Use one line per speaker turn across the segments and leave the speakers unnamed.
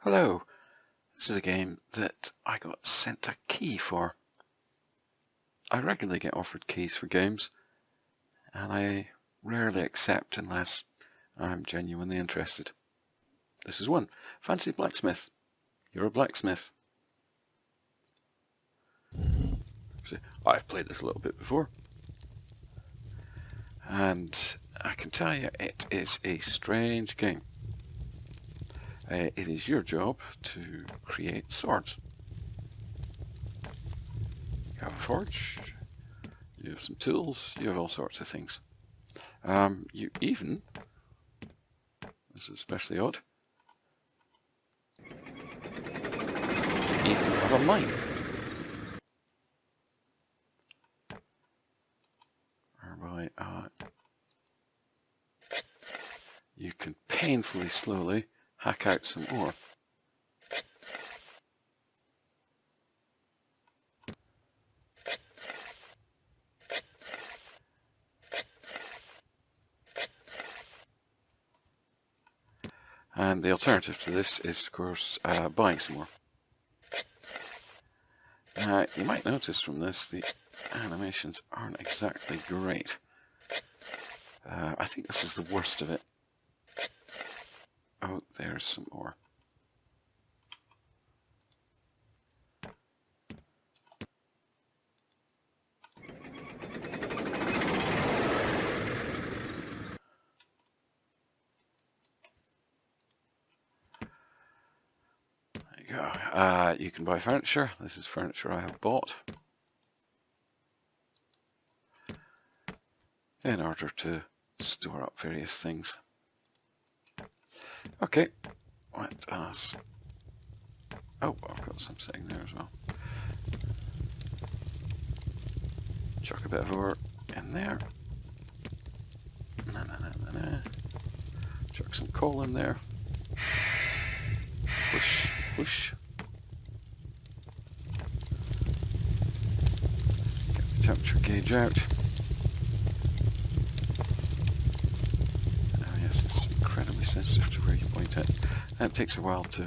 Hello, this is a game that I got sent a key for. I regularly get offered keys for games, and I rarely accept unless I'm genuinely interested. This is one. Fancy Blacksmith. You're a blacksmith. So, I've played this a little bit before, and I can tell you it is a strange game. It is your job to create swords. You have a forge, you have some tools, you have all sorts of things. You even, this is especially odd, you even have a mine. Whereby you can painfully slowly hack out some ore. And the alternative to this is, of course, buying some more. You might notice from this the animations aren't exactly great. I think this is the worst of it. Oh, there's some more. There you go. You can buy furniture. This is furniture I have bought in order to store up various things. Okay, let us... Oh, I've got some sitting there as well. Chuck a bit of ore in there. Chuck some coal in there. Push, push. Get the temperature gauge out. Oh yes, it's incredibly sensitive to where you point it. And it takes a while to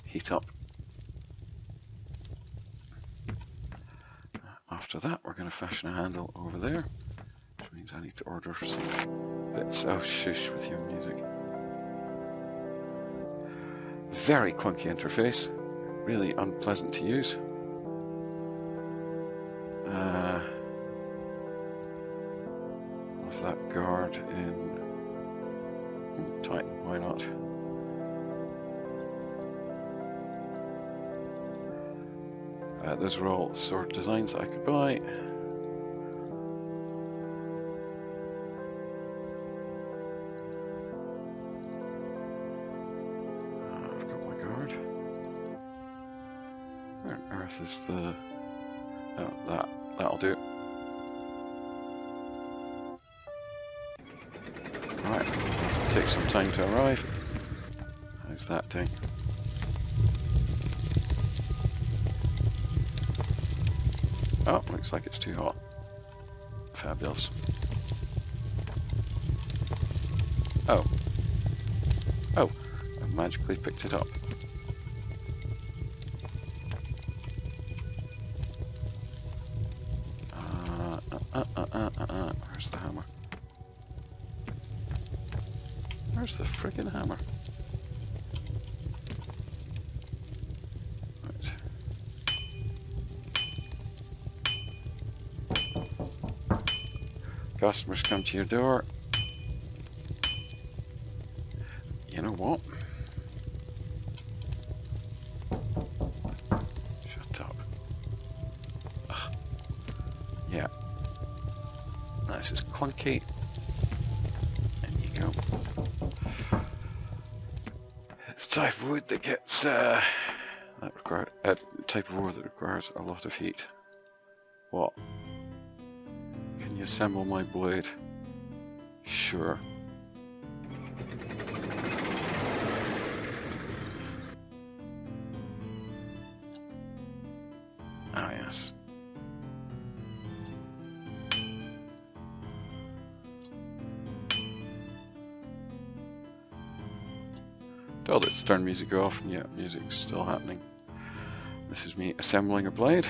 heat up. After that, we're going to fashion a handle over there, which means I need to order some bits. Oh, shush with your music. Very clunky interface, really unpleasant to use. Of that guard in Titan, why not? Those are all sword designs that I could buy. I've got my guard. Where on earth is the... Oh, that'll do. Right, this will take some time to arrive. How's that doing? Oh, looks like it's too hot. Fabulous. Oh. Oh, I magically picked it up. Where's the hammer? Where's the friggin' hammer? Customers come to your door. You know what? Shut up. Ugh. Yeah. This is clunky. And you go. It's the type of wood that gets type of ore that requires a lot of heat. What? Can you assemble my blade? Sure. Oh yes. Told it to turn music off, and yeah, music's still happening. This is me assembling a blade.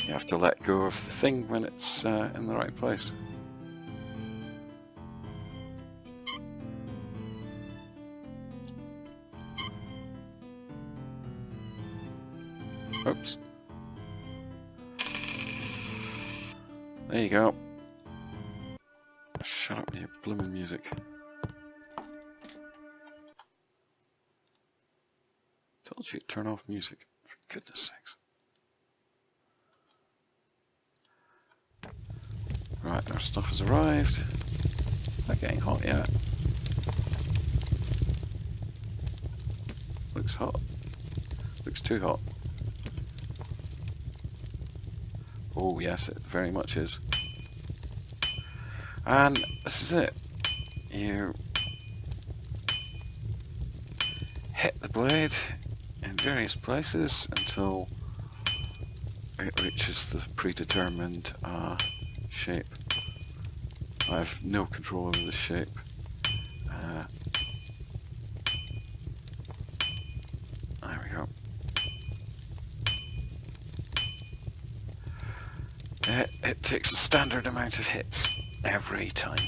You have to let go of the thing when it's in the right place. Oops. There you go. Shut up with your blooming music. Told you to turn off music, for goodness sakes. Right, our stuff has arrived. It's not getting hot yet. Looks hot. Looks too hot. Oh yes, it very much is. And this is it. You hit the blade in various places until it reaches the predetermined shape. I have no control over the shape. There we go. It takes a standard amount of hits every time.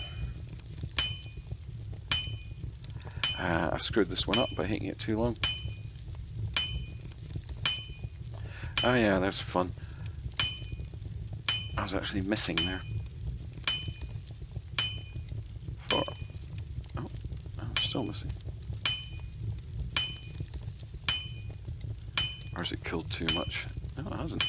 I've screwed this one up by hitting it too long. Oh yeah, there's fun. I was actually missing there. Oh, I'm still missing. Or has it killed too much? No, it hasn't.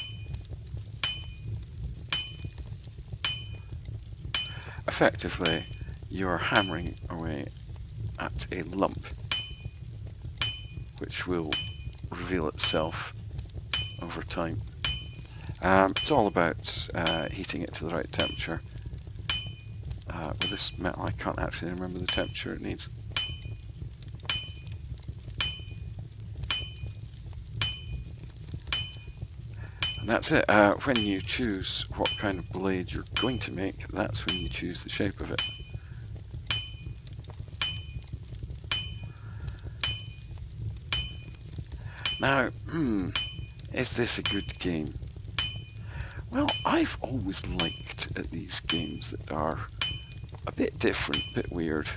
Effectively, you're hammering away at a lump, which will reveal itself over time. It's all about heating it to the right temperature. With this metal, I can't actually remember the temperature it needs. And that's it. When you choose what kind of blade you're going to make, that's when you choose the shape of it. Now, is this a good game? Well, I've always liked these games that are a bit different, a bit weird.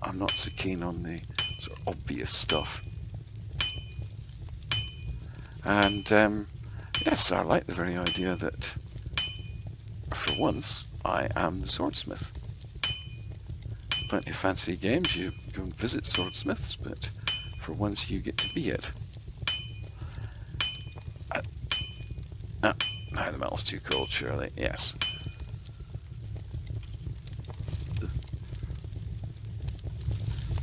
I'm not so keen on the sort of obvious stuff. And yes, I like the very idea that for once I am the swordsmith. Plenty of fancy games, you go and visit swordsmiths, but for once you get to be it. No, the metal's too cold, surely. Yes.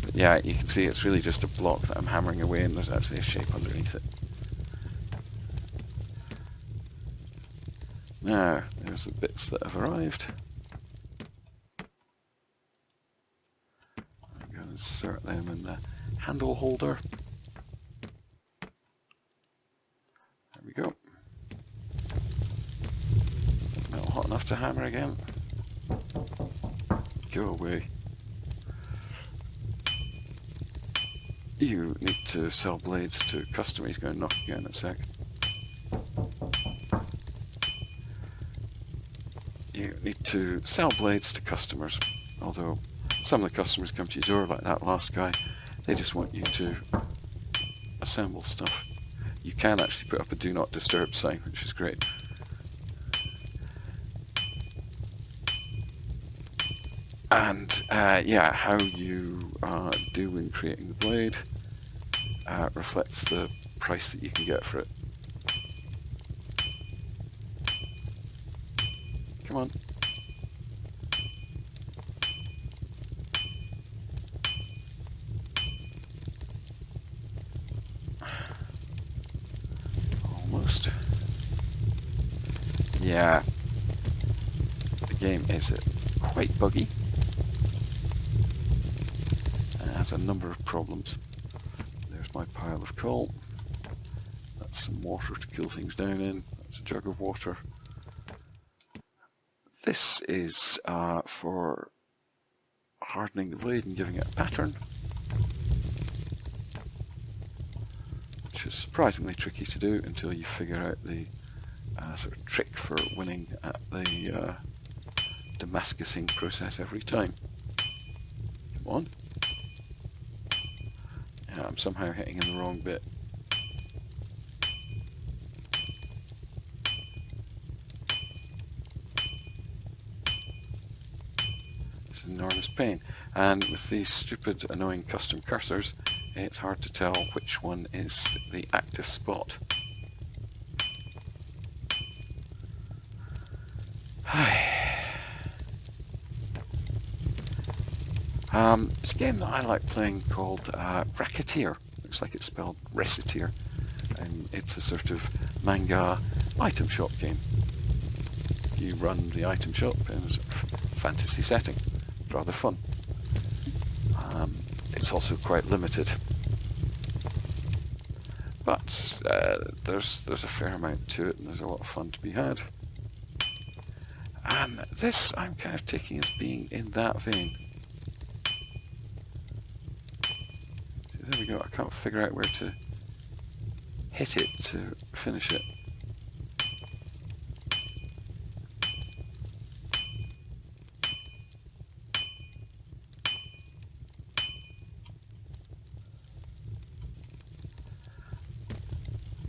But yeah, you can see it's really just a block that I'm hammering away, and there's actually a shape underneath it. Now, there's the bits that have arrived. I'm going to insert them in the handle holder. There we go. Not hot enough to hammer again. Go away. You need to sell blades to customers. He's going to knock again in a sec. You need to sell blades to customers, although some of the customers come to your door, like that last guy. They just want you to assemble stuff. You can actually put up a do not disturb sign, which is great. And yeah, how you do in creating the blade reflects the price that you can get for it. Come on. Almost. Yeah. The game is quite buggy. And it has a number of problems. There's my pile of coal. That's some water to cool things down in. That's a jug of water. This is for hardening the blade and giving it a pattern, which is surprisingly tricky to do until you figure out the sort of trick for winning at the Damascusing process every time. Come on. Yeah, I'm somehow hitting in the wrong bit. It's an enormous pain. And with these stupid, annoying custom cursors, it's hard to tell which one is the active spot. It's a game that I like playing called Racketeer. Looks like it's spelled Reciteer. And it's a sort of manga item shop game. You run the item shop in a sort of fantasy setting. It's rather fun. It's also quite limited. But there's a fair amount to it and there's a lot of fun to be had. This I'm kind of taking as being in that vein. So there we go, I can't figure out where to hit it to finish it.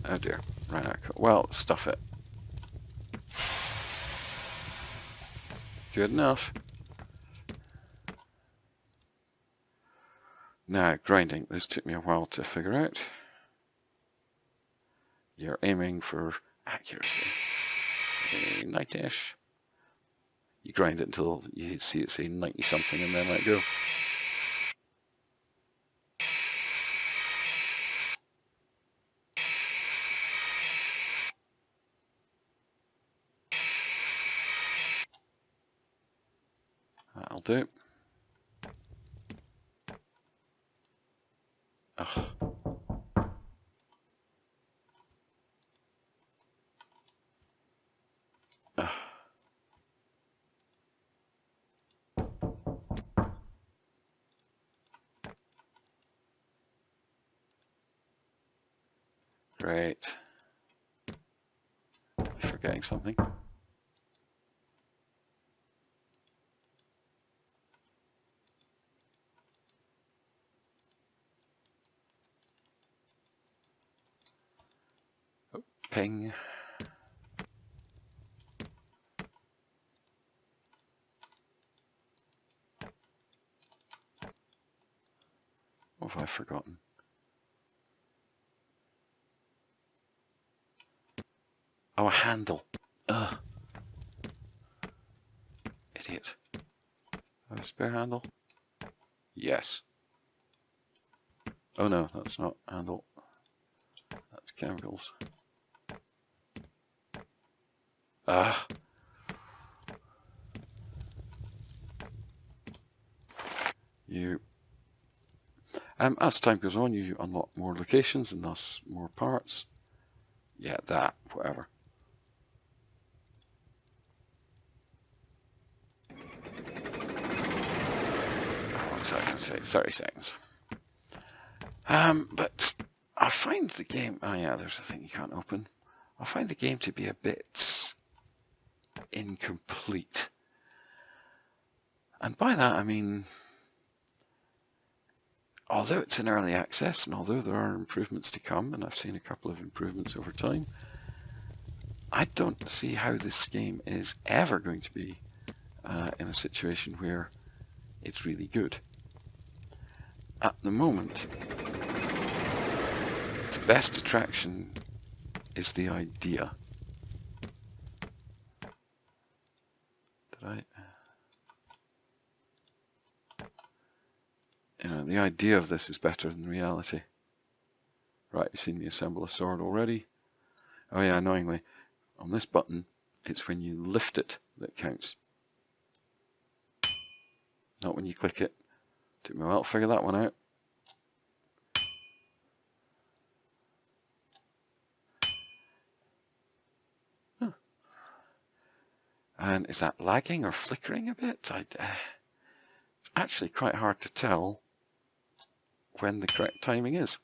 Oh dear, right, well, stuff it. Good enough. Now, grinding. This took me a while to figure out. You're aiming for accuracy. 90-ish. You grind it until you see it say 90 something and then let go. That'll do. Ugh. Ugh. Great. Forgetting something. Oh, ping. What have I forgotten? Oh, a handle. Ugh. Idiot. A spare handle? Yes. Oh no, that's not handle. That's chemicals. Ah. You. As time goes on, you unlock more locations and thus more parts. Yeah, that, whatever. What was I going to say? 30 seconds. But I find the game... Oh yeah, there's a thing you can't open. I find the game to be a bit incomplete. And by that I mean, although it's in early access and although there are improvements to come, and I've seen a couple of improvements over time, I don't see how this game is ever going to be in a situation where it's really good. At the moment, the best attraction is the idea. Did I? You know, the idea of this is better than reality. Right, you've seen me assemble a sword already. Oh yeah, annoyingly, on this button, it's when you lift it that counts. Not when you click it. Took me a while to figure that one out. And is that lagging or flickering a bit? It's actually quite hard to tell when the correct timing is.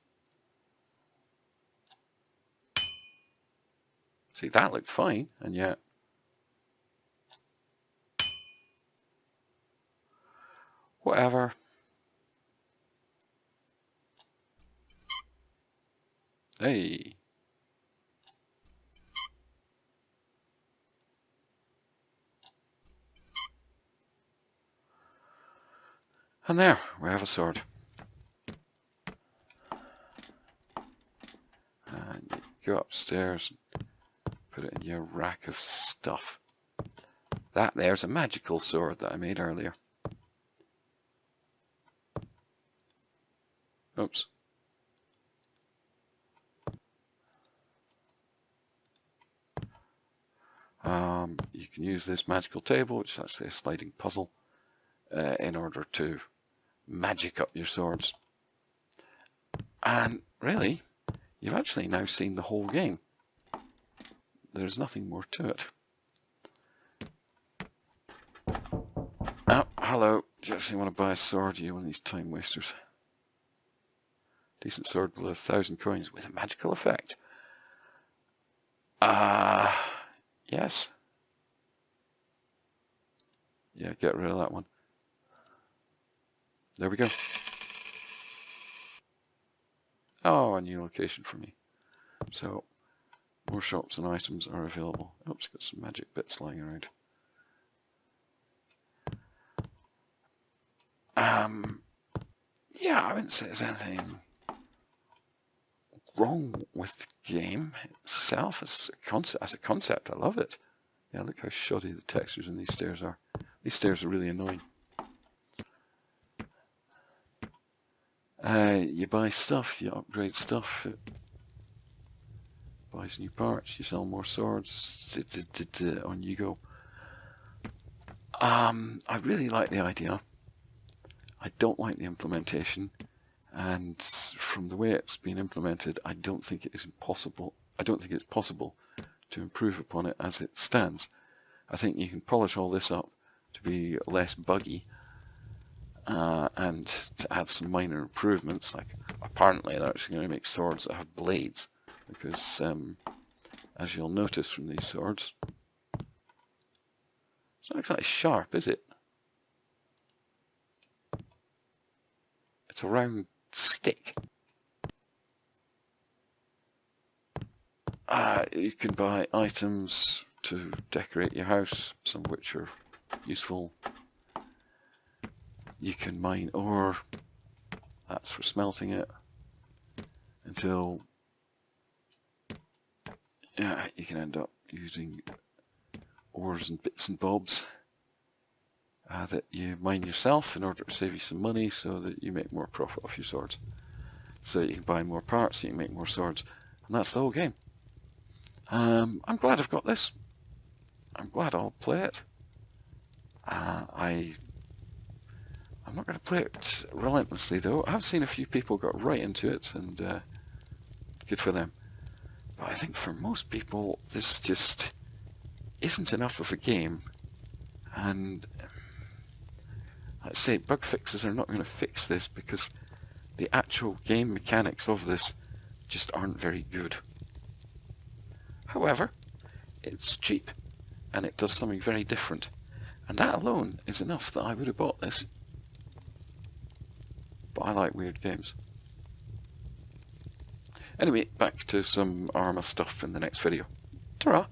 See, that looked fine, and yet... whatever. Hey. And there, we have a sword. And you go upstairs and put it in your rack of stuff. That there's a magical sword that I made earlier. Oops. You can use this magical table, which is actually a sliding puzzle, in order to magic up your swords. And really, you've actually now seen the whole game. There's nothing more to it. Oh, hello. Do you actually want to buy a sword? You one of these time wasters. Decent sword with 1,000 coins with a magical effect. Yes. Yeah, get rid of that one. There we go. Oh, a new location for me. So, more shops and items are available. Oops, got some magic bits lying around. Yeah, I wouldn't say there's anything wrong with the game itself as a concept. I love it. Yeah, look how shoddy the textures in these stairs are. These stairs are really annoying. You buy stuff, you upgrade stuff, it buys new parts, you sell more swords, on you go. I really like the idea. I don't like the implementation, and from the way it's been implemented, I don't think it is impossible. I don't think it's possible to improve upon it as it stands. I think you can polish all this up to be less buggy, and to add some minor improvements. Like apparently they're actually going to make swords that have blades, because as you'll notice from these swords, it's not exactly sharp, is it? It's a round stick. You can buy items to decorate your house, some of which are useful. You can mine ore, that's for smelting it, until you can end up using ores and bits and bobs that you mine yourself in order to save you some money so that you make more profit off your swords. So you can buy more parts, so you can make more swords, and that's the whole game. I'm glad I've got this. I'm glad I'll play it. I'm not going to play it relentlessly though. I've seen a few people got right into it, and good for them. But I think for most people this just isn't enough of a game, and let's say bug fixes are not going to fix this because the actual game mechanics of this just aren't very good. However, it's cheap and it does something very different, and that alone is enough that I would have bought this. But I like weird games. Anyway, back to some armor stuff in the next video. Ta-ra!